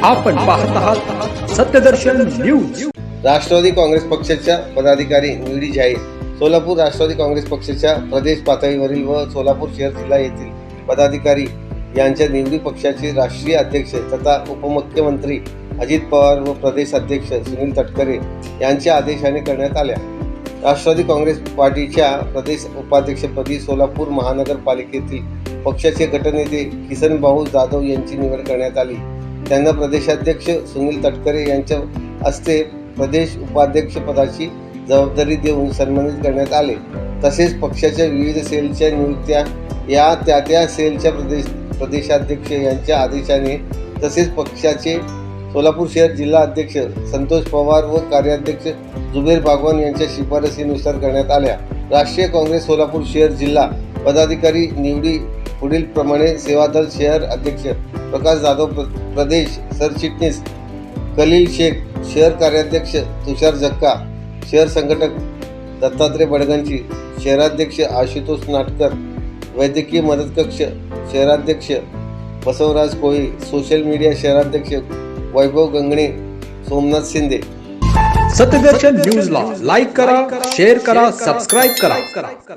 आपण पाहत आहात सत्यदर्शन न्यूज। राष्ट्रवादी काँग्रेस पक्षाच्या पदाधिकारी निवडी जाहीर। सोलापूर राष्ट्रवादी काँग्रेस पक्षाच्या प्रदेश पातळीवरील व सोलापूर शहर जिल्हा येथील पदाधिकारी यांच्या निवडी पक्षाचे राष्ट्रीय अध्यक्ष तथा उपमुख्यमंत्री अजित पवार व प्रदेश अध्यक्ष सुनील तटकरे यांच्या आदेशाने करण्यात आल्या। राष्ट्रवादी काँग्रेस पार्टीच्या प्रदेश उपाध्यक्षपदी सोलापूर महानगरपालिकेतील पक्षाचे गटनेते किसनभाऊ जाधव यांची निवड करण्यात आली। त्यांना प्रदेशाध्यक्ष सुनील तटकरे यांच्या हस्ते प्रदेश उपाध्यक्ष पदाची जबाबदारी देऊन सन्मानित करण्यात आले। तसेच पक्षाच्या विविध सेलच्या नियुक्त्या या त्या सेलच्या प्रदेशाध्यक्ष यांच्या आदेशाने तसेच पक्षाचे सोलापूर शहर जिल्हा अध्यक्ष संतोष पवार व कार्याध्यक्ष जुबेर बागवान यांच्या शिफारसीनुसार करण्यात आल्या। राष्ट्रीय काँग्रेस सोलापूर शहर जिल्हा पदाधिकारी निवडी पुढील प्रमाणे सेवादल शहर अध्यक्ष प्रकाश जाधव, प्रदेश सरचिटणीस खलील शेख, शहर कार्याध्यक्ष तुषार जक्का, शहर संघटक दत्तात्रय बडगंची, शहराध्यक्ष आशुतोष नाटकर, वैद्यकीय मदत कक्ष शहराध्यक्ष बसवराज कोळी, सोशल मीडिया शहराध्यक्ष वैभव गंगणे, सोमनाथ शिंदे। सत्यदर्शन न्यूजला लाईक करा, शेअर करा, सबस्क्राईब करा।